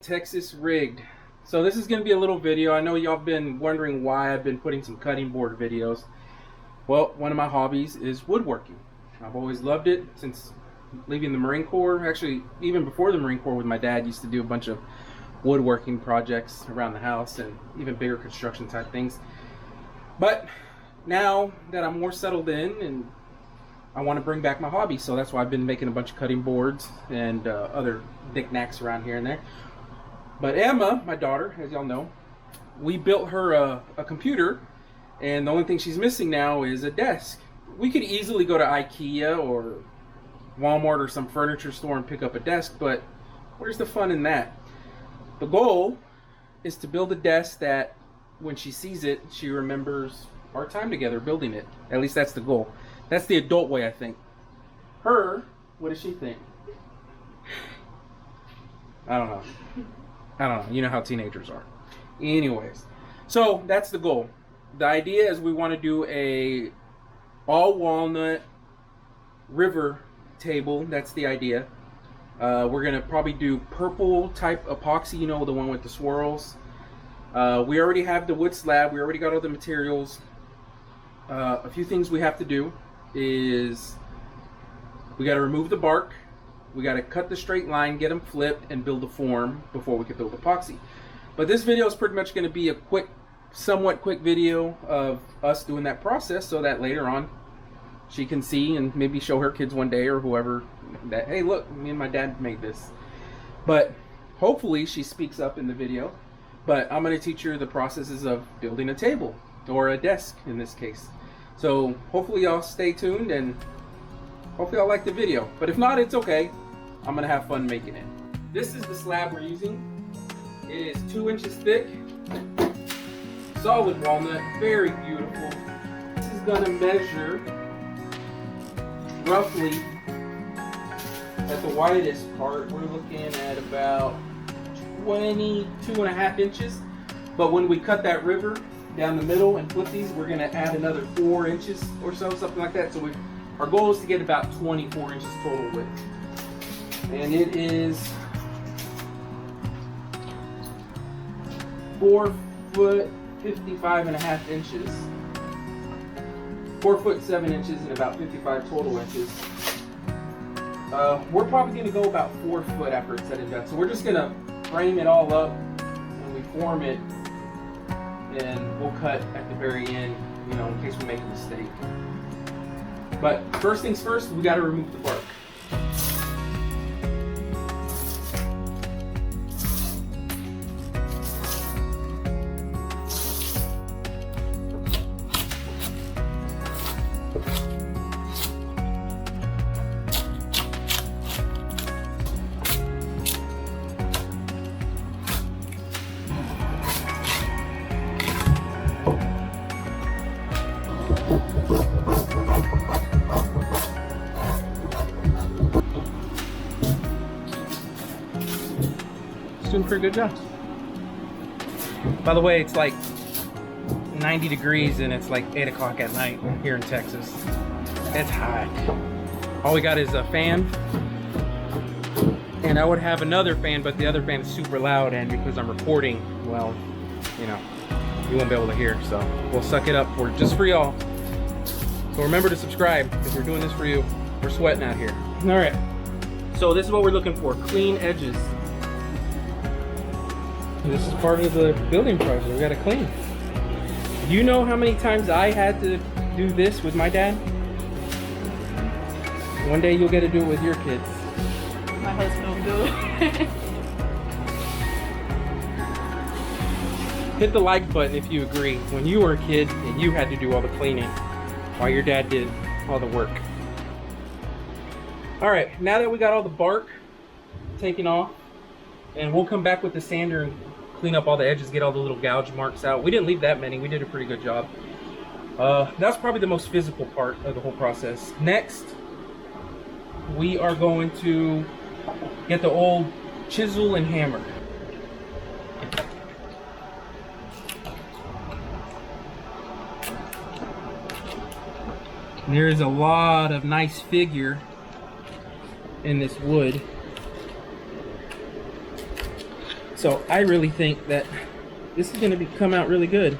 Texas rigged. So this is going to be a little video. I know y'all been wondering why I've been putting some cutting board videos. Well, one of my hobbies is woodworking. I've always loved it since leaving the Marine Corps. Actually, even before the Marine Corps with my dad, used to do a bunch of woodworking projects around the house and even bigger construction type things. But now that I'm more settled in, and I want to bring back my hobby, so that's why I've been making a bunch of cutting boards and other knickknacks around here and there. But Emma, my daughter, as y'all know, we built her a computer, and the only thing she's missing now is a desk. We could easily go to IKEA or Walmart or some furniture store and pick up a desk, but where's the fun in that? The goal is to build a desk that when she sees it, she remembers our time together building it. At least that's the goal. That's the adult way, I think. Her, what does she think? I don't know. You know how teenagers are. Anyways, so that's the goal. The idea is we want to do a all walnut river table. That's the idea. We're gonna probably do purple type epoxy, you know, the one with the swirls. We already have the wood slab. We already got all the materials. A few things we have to do is we got to remove the bark. We got to cut the straight line, get them flipped, and build a form before we can build epoxy. But this video is pretty much going to be a quick, somewhat quick video of us doing that process, so that later on she can see and maybe show her kids one day or whoever that, hey, look, me and my dad made this. But hopefully she speaks up in the video. But I'm going to teach her the processes of building a table, or a desk in this case. So hopefully y'all stay tuned, and hopefully y'all like the video. But if not, it's okay. I'm going to have fun making it. This is the slab we're using. It is 2 inches thick, solid walnut, very beautiful. This is going to measure roughly, at the widest part, we're looking at about 22.5 inches. But when we cut that river down the middle and flip these, we're going to add another 4 inches or so, something like that. So our goal is to get about 24 inches total width. And it is 4 foot 55.5 inches. 4 foot 7 inches and about 55 total inches. We're probably going to go about 4 foot after it's said and done. So we're just going to frame it all up and we form it, and we'll cut at the very end, you know, in case we make a mistake. But first things first, we got to remove the bark. Doing a pretty good job. By the way, it's like 90 degrees and it's like 8 o'clock at night here in Texas. It's hot. All we got is a fan, and I would have another fan, but the other fan is super loud, and because I'm recording, well, you know, you won't be able to hear, so we'll suck it up just for y'all. So remember to subscribe because we're doing this for you. We're sweating out here. All right, so this is what we're looking for: clean edges. This is part of the building process. We gotta clean. You know how many times I had to do this with my dad? One day you'll get to do it with your kids. My husband will do it. Hit the like button if you agree. When you were a kid and you had to do all the cleaning while your dad did all the work. All right, now that we got all the bark taken off, and we'll come back with the sander and clean up all the edges, get all the little gouge marks out. We didn't leave that many. We did a pretty good job. That's probably the most physical part of the whole process. Next, we are going to get the old chisel and hammer. There's a lot of nice figure in this wood. So I really think that this is going to come out really good.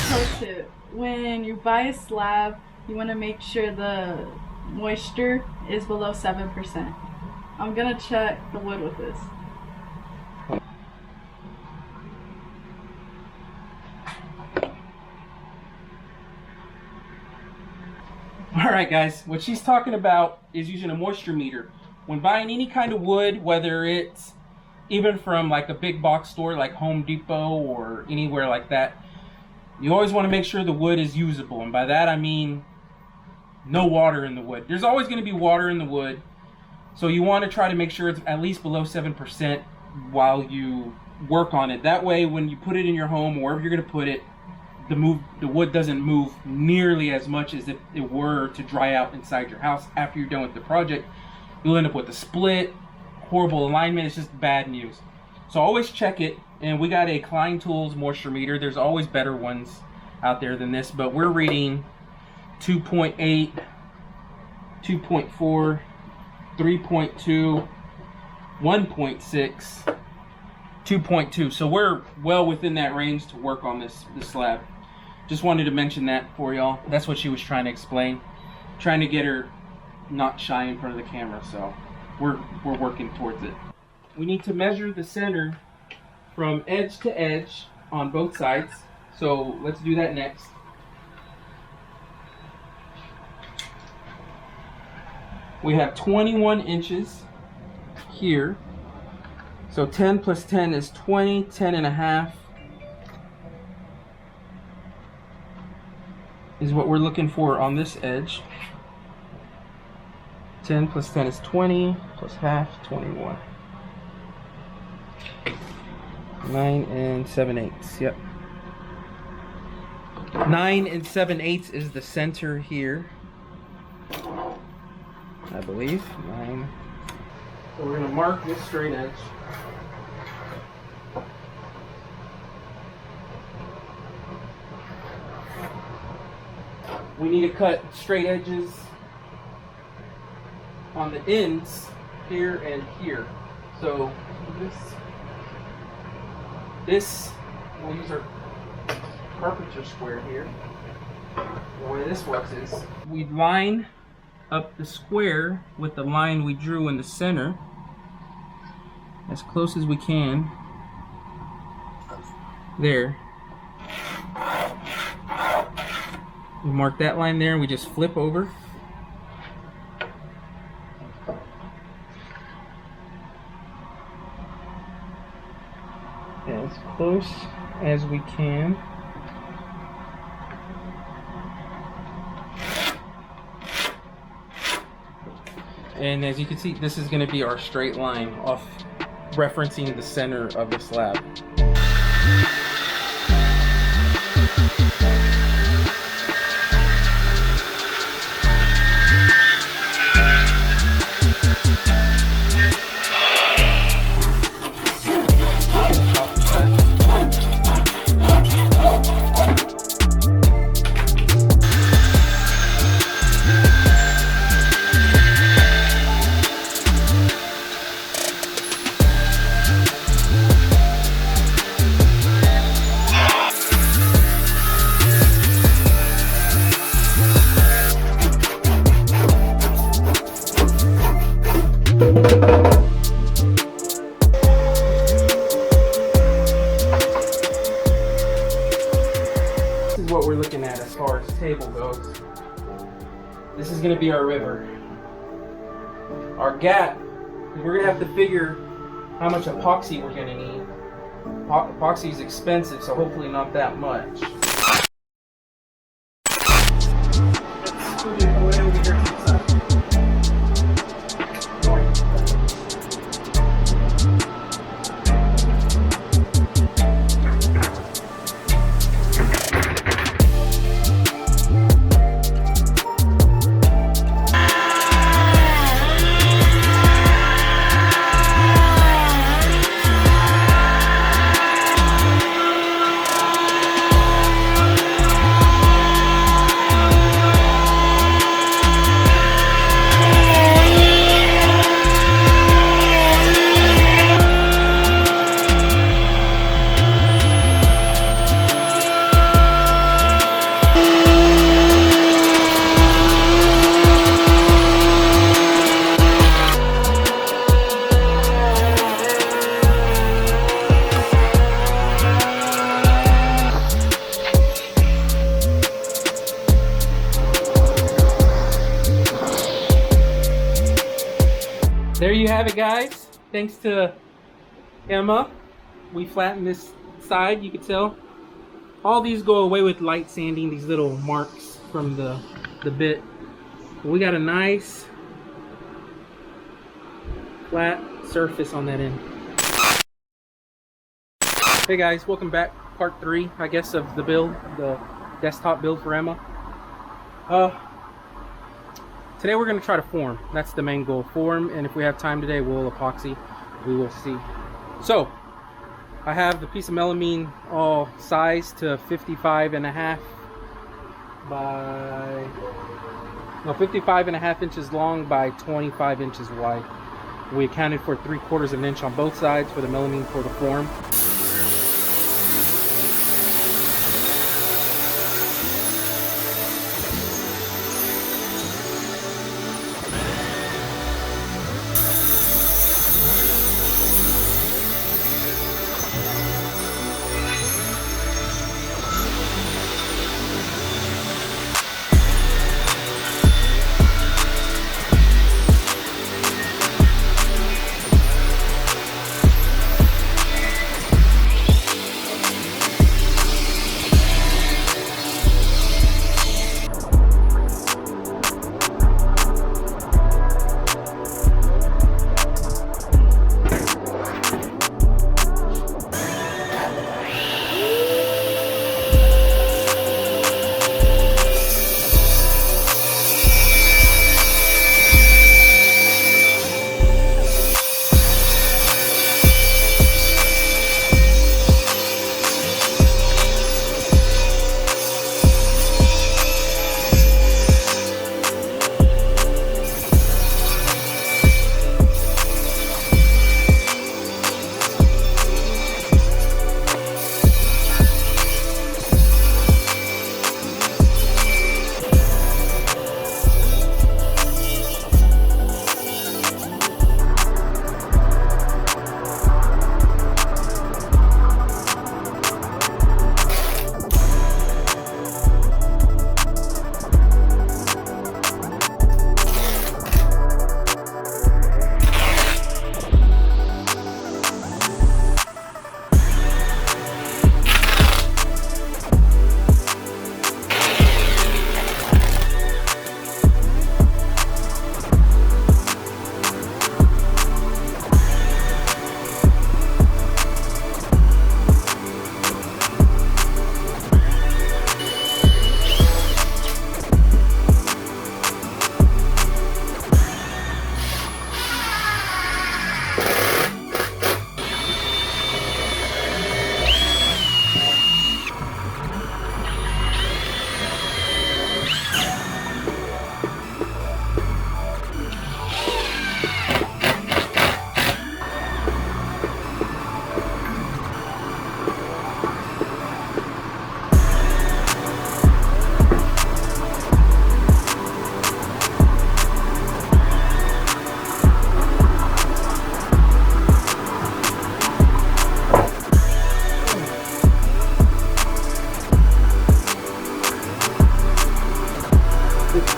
Pro tip: when you buy a slab, you want to make sure the moisture is below 7%. I'm gonna check the wood with this. Alright guys, what she's talking about is using a moisture meter. When buying any kind of wood, whether it's even from like a big box store like Home Depot or anywhere like that, you always want to make sure the wood is usable. And by that I mean no water in the wood. There's always going to be water in the wood. So you want to try to make sure it's at least below 7% while you work on it. That way when you put it in your home or wherever you're going to put it, the wood doesn't move nearly as much as if it were to dry out inside your house after you're done with the project. You'll end up with a split, horrible alignment. It's just bad news. So always check it. And we got a Klein Tools moisture meter. There's always better ones out there than this, but we're reading 2.8, 2.4, 3.2, 1.6, 2.2. So we're well within that range to work on this slab. Just wanted to mention that for y'all. That's what she was trying to explain. Trying to get her not shy in front of the camera, so we're working towards it. We need to measure the center from edge to edge on both sides. So let's do that next. We have 21 inches here. So 10 plus 10 is 20, 10 and a half is what we're looking for on this edge. 10 plus 10 is 20, plus half, 21. 9 and 7/8, yep. 9 and 7/8 is the center here, I believe. 9. So we're going to mark this straight edge. We need to cut straight edges on the ends here and here. So we'll use our carpenter square here. The way this works is we line up the square with the line we drew in the center as close as we can. There. We mark that line there and we just flip over. As close as we can. And as you can see, this is going to be our straight line off referencing the center of the slab. What we're looking at as far as table goes. This is going to be our river. Our gap, we're going to have to figure how much epoxy we're going to need. Epoxy is expensive, so hopefully not that much. have it, guys. Thanks to Emma, we flattened this side. You can tell all these go away with light sanding, these little marks from the bit. We got a nice flat surface on that end. Hey guys, welcome back. Part 3, I guess, of the build, the desktop build for Emma. Today we're going to try to form. That's the main goal. Form, and if we have time today, we'll epoxy. We will see. So, I have the piece of melamine all sized to 55.5 by... No, 55.5 inches long by 25 inches wide. We accounted for 3/4 of an inch on both sides for the melamine for the form.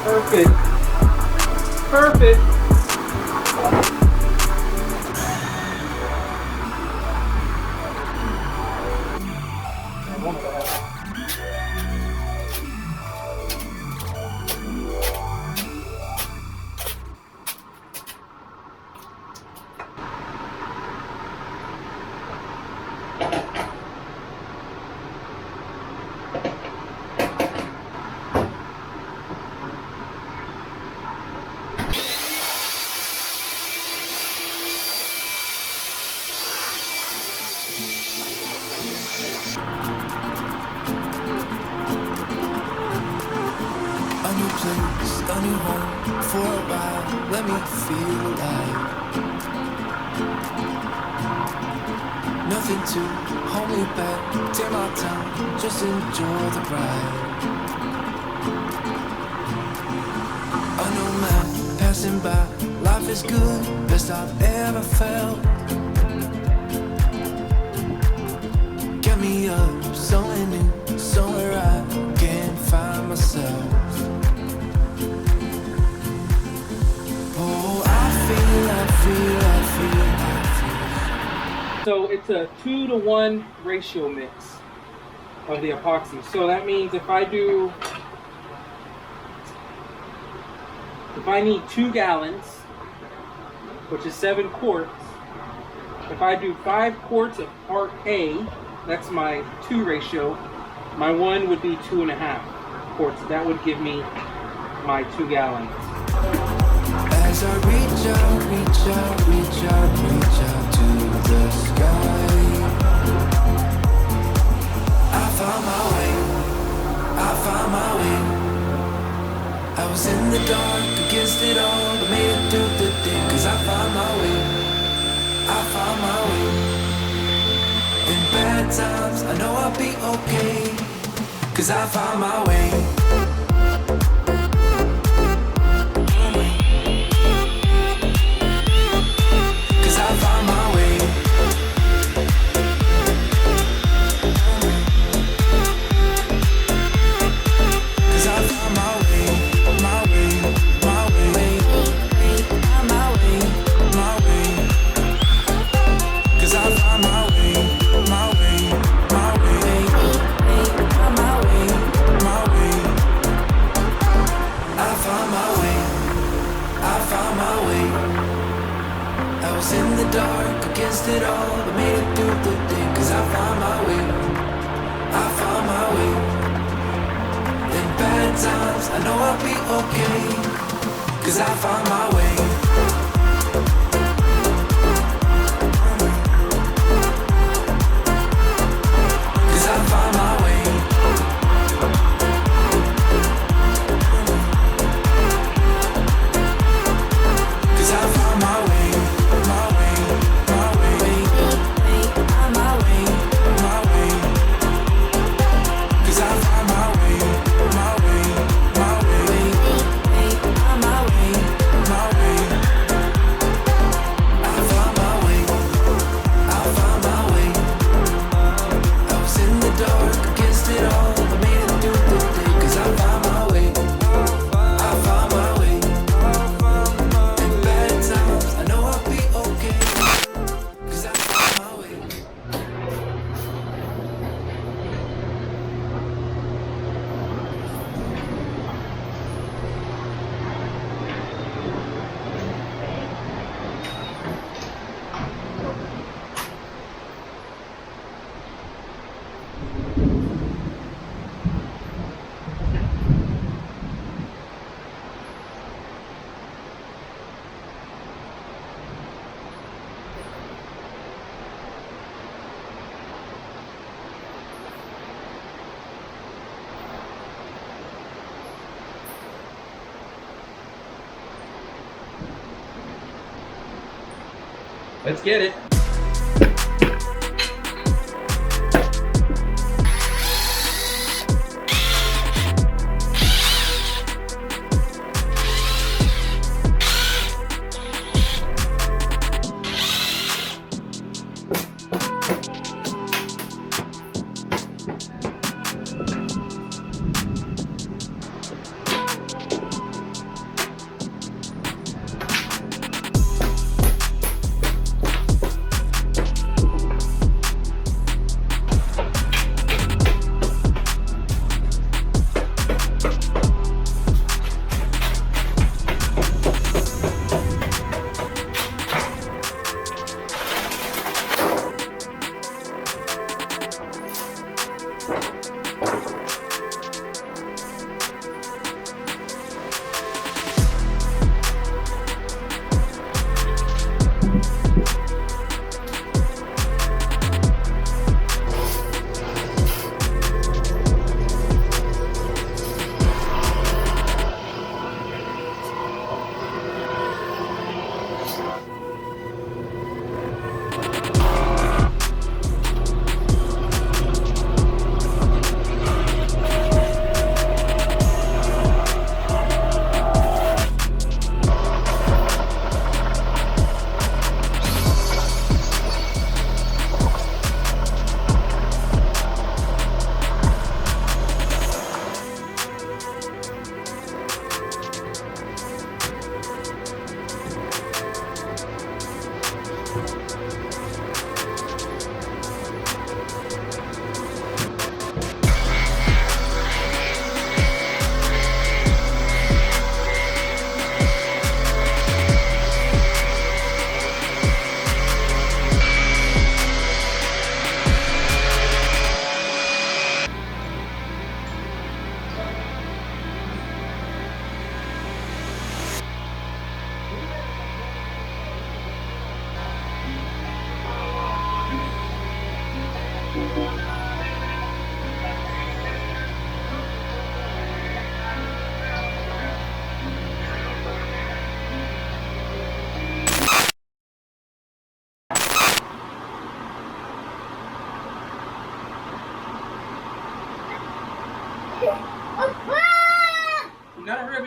Perfect. Perfect. place, a new home for a while. Let me feel alive. Nothing to hold me back. Take my time, just enjoy the ride. A nomad passing by. Life is good, best I've ever felt. Get me up, somewhere new, somewhere I can find myself. Oh, I feel So it's a 2-to-1 ratio mix of the epoxy. So that means if I need 2 gallons, which is 7 quarts, if I do 5 quarts of part A, that's my 2 ratio, my 1 would be 2.5 quarts. That would give me my 2 gallons. As I reach out, reach out, reach out, reach out to the sky, I found my way, I found my way. I was in the dark, against it all, but made it through the day. Cause I found my way, I found my way. In bad times, I know I'll be okay. Cause I found my way. Cause I found my way. Cause I found my way, my way, my way, my way, my way. Cause I found my way, my way, my way, my way, my way. I found my way, I found my way. I was in the dark, against it all, but made it through the day. Cause I found my way, I found my way. In bad times, I know I'll be okay. Cause I found my way. Cause I found my way. Cause I found my way, my way, my way, my way, my way. Cause I found my way, my way, my way, my way, my way. I found my way, I found my way. I was in the dark, against it all, but made it through the day. Cause I found my way, I found my way. In bad times, I know I'll be okay. Cause I found my way. Let's get it.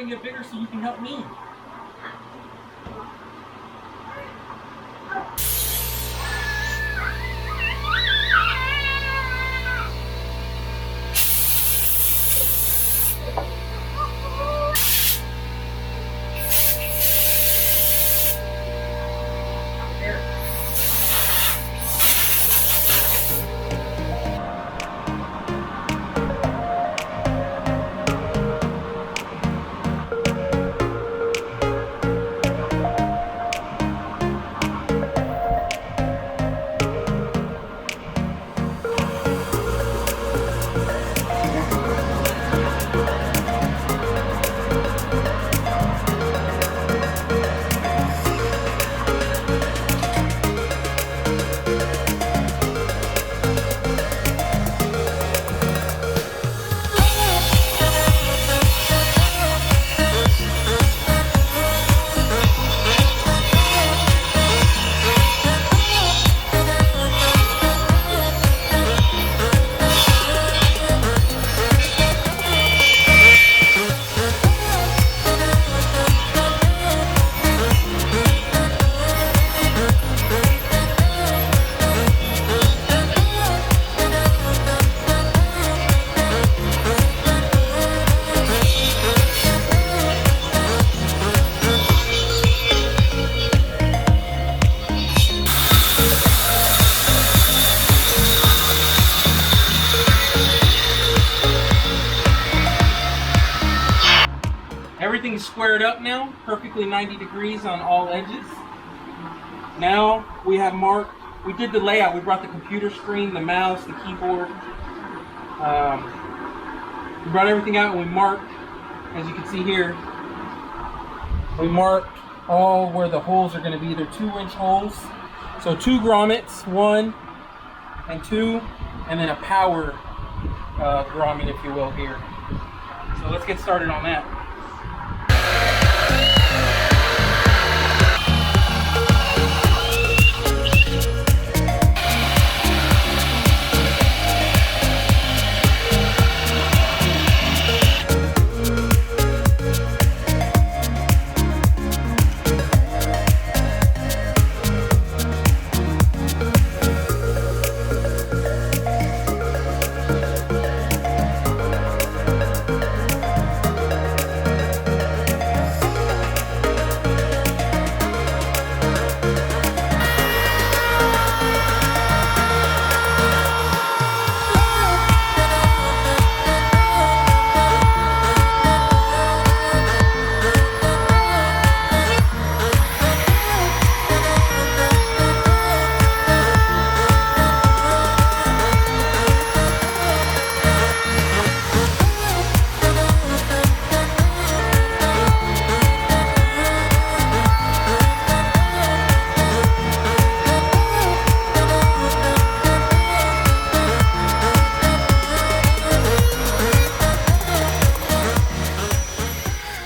to get bigger so you can help me. Everything's squared up now, perfectly 90 degrees on all edges. Now we have marked, we did the layout, we brought the computer screen, the mouse, the keyboard. We brought everything out and we marked, as you can see here, we marked all where the holes are going to be. They're 2-inch holes. So 2 grommets, 1 and 2, and then a power grommet, if you will, here. So let's get started on that.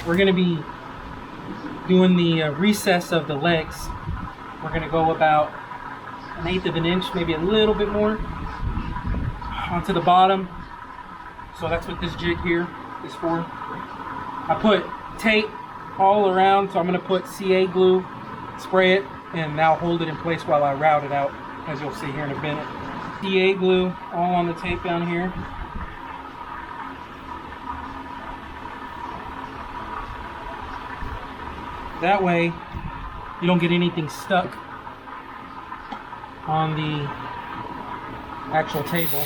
We're going to be doing the recess of the legs. We're going to go about 1/8 of an inch, maybe a little bit more, onto the bottom. So that's what this jig here is for. I put tape all around, so I'm going to put CA glue, spray it, and now hold it in place while I route it out, as you'll see here in a minute. CA glue all on the tape down here. That way you don't get anything stuck on the actual table.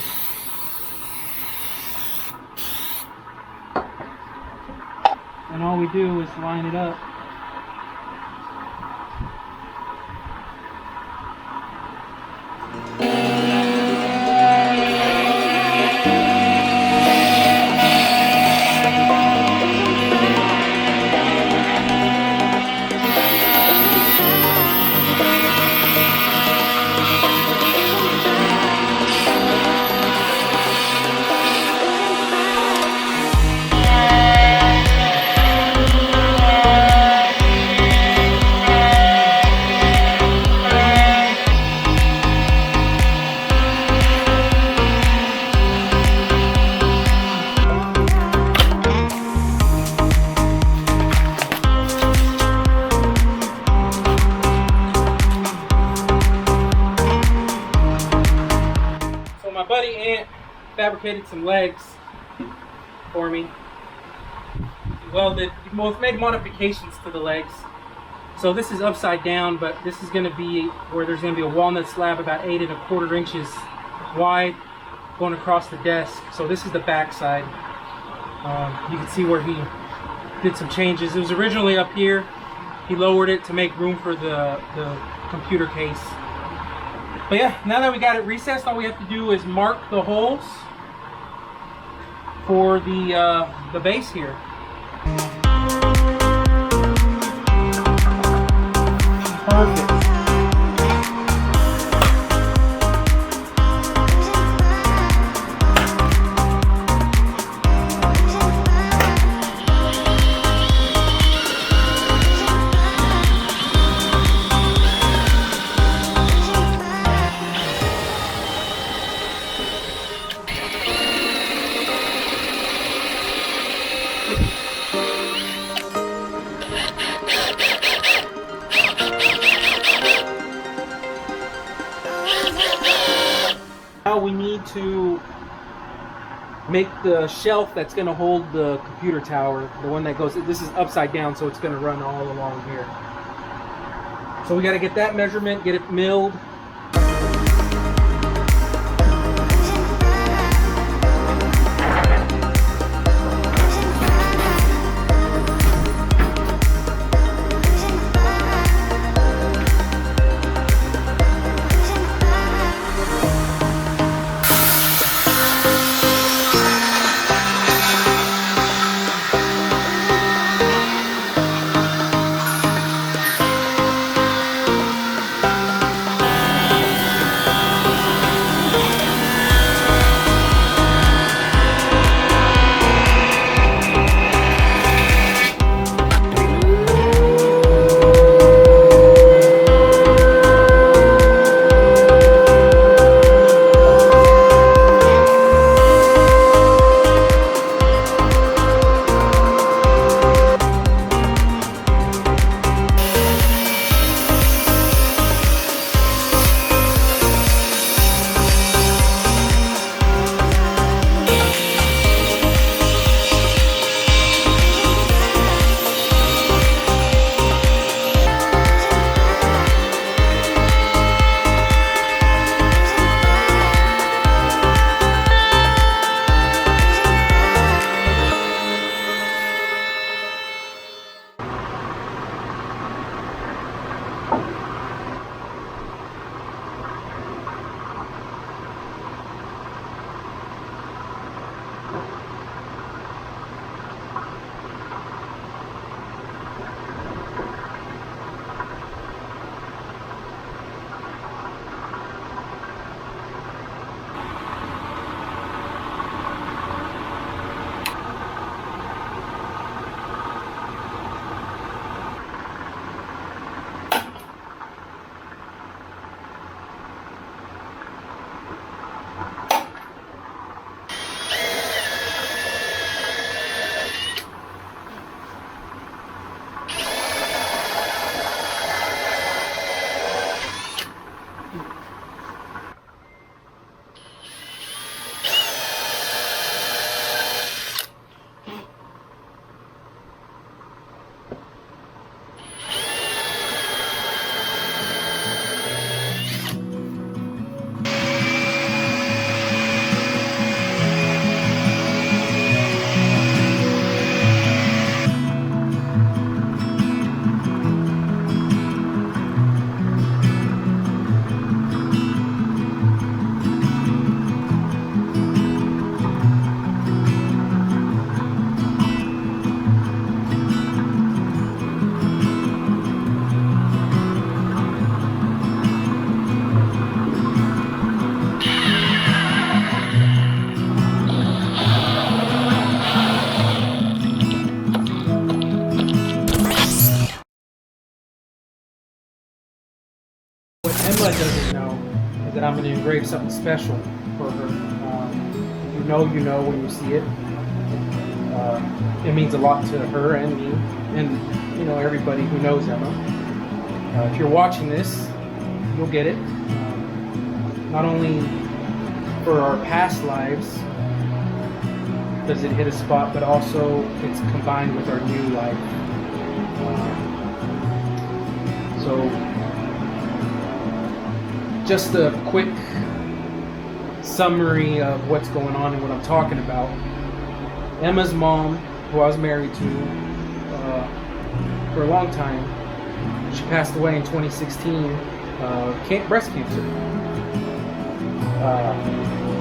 And all we do is line it up. my buddy Ant fabricated some legs for me. He made modifications to the legs. So this is upside down, but this is going to be where there's going to be a walnut slab about 8 1/4 inches wide going across the desk. So this is the back side. You can see where he did some changes. It was originally up here. He lowered it to make room for the computer case. But yeah, now that we got it recessed, all we have to do is mark the holes for the base here. Perfect. Now we need to make the shelf that's going to hold the computer tower, the one that goes, this is upside down, so it's going to run all along here. So we got to get that measurement, get it milled. Emma doesn't know is that I'm going to engrave something special for her. You know when you see it. It means a lot to her and me, and everybody who knows Emma. If you're watching this, you'll get it. Not only for our past lives does it hit a spot, but also it's combined with our new life. So just a quick summary of what's going on and what I'm talking about. Emma's mom, who I was married to for a long time, she passed away in 2016, breast cancer.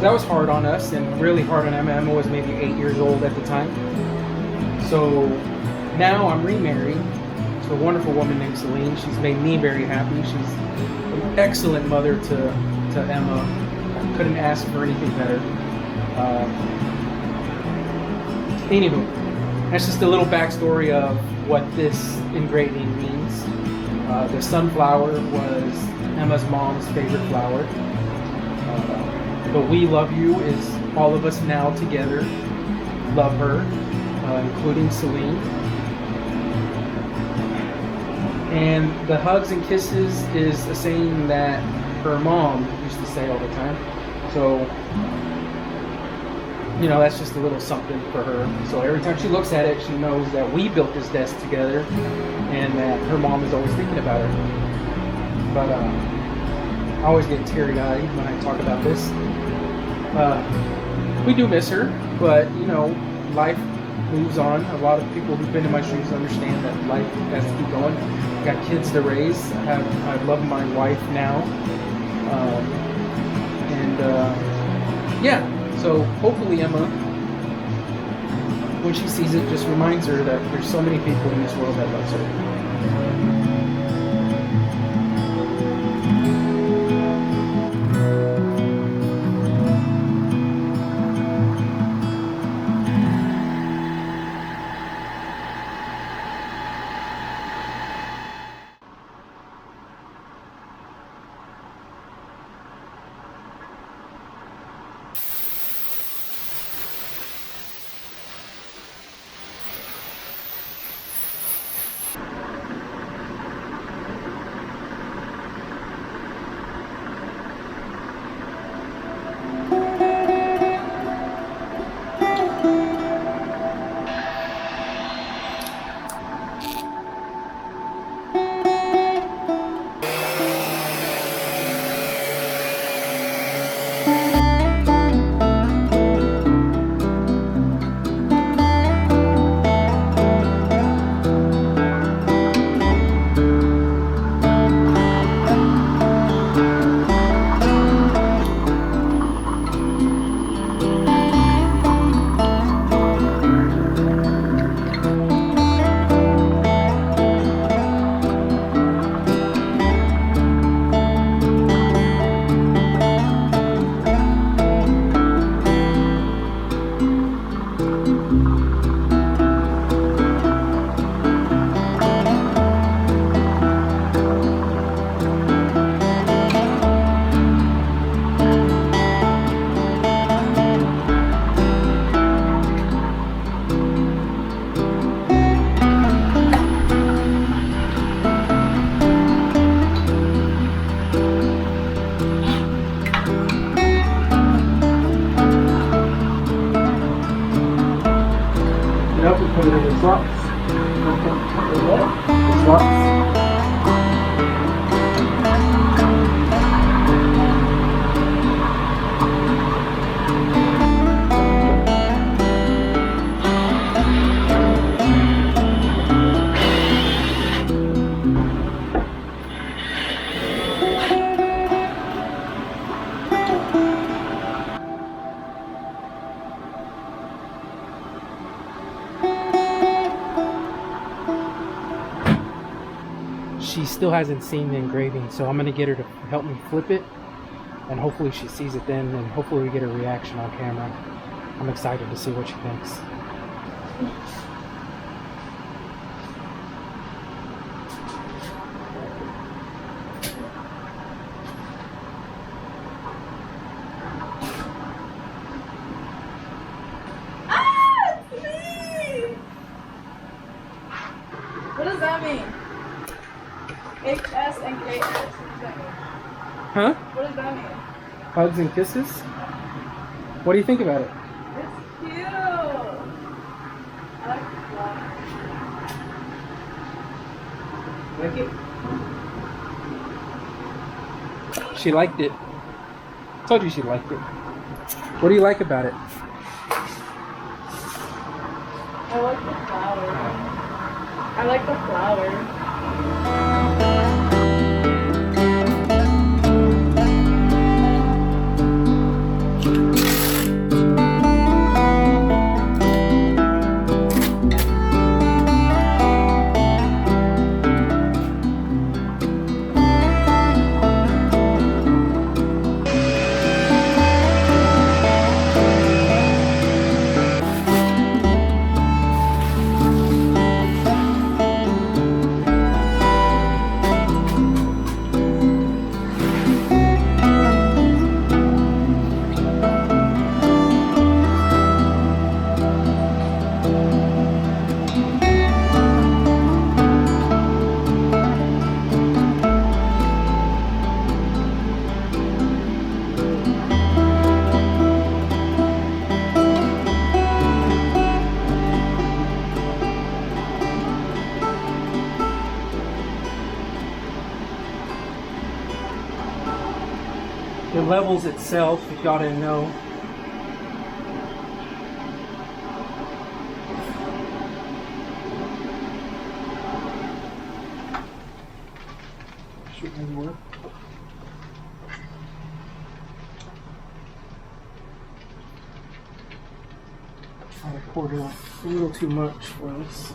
That was hard on us and really hard on Emma. Emma was maybe 8 years old at the time. So now I'm remarried to a wonderful woman named Celine. She's made me very happy. She's an excellent mother to Emma. I couldn't ask for anything better. Anywho, that's just a little backstory of what this engraving means. The sunflower was Emma's mom's favorite flower. But We Love You is all of us now together love her, including Celine. And the hugs and kisses is a saying that her mom used to say all the time. So, you know, that's just a little something for her. So every time she looks at it, she knows that we built this desk together and that her mom is always thinking about her. But I always get teary-eyed when I talk about this. We do miss her, but, you know, life moves on. A lot of people who've been in my shoes understand that life has to keep going. I've got kids to raise. I love my wife now. Yeah, so hopefully Emma, when she sees it, just reminds her that there's so many people in this world that loves her. Yep, we put it in the slots. The slots. She still hasn't seen the engraving, so I'm going to get her to help me flip it, and hopefully she sees it then, and hopefully we get a reaction on camera. I'm excited to see what she thinks. Ah, it's me! What does that mean? HS and KS. What does that mean? Huh? Hugs and kisses? What do you think about it? It's cute. I like the flower. Like it? She liked it. Told you she liked it. What do you like about it? I like the flower. I like the flower. It levels itself, if y'all didn't know. Shoot me more. I poured it a little too much for this.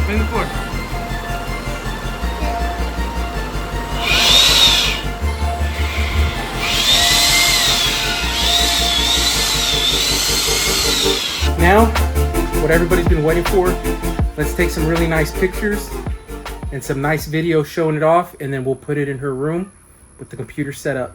In the floor. Now, what everybody's been waiting for, let's take some really nice pictures and some nice video showing it off, and then we'll put it in her room with the computer set up.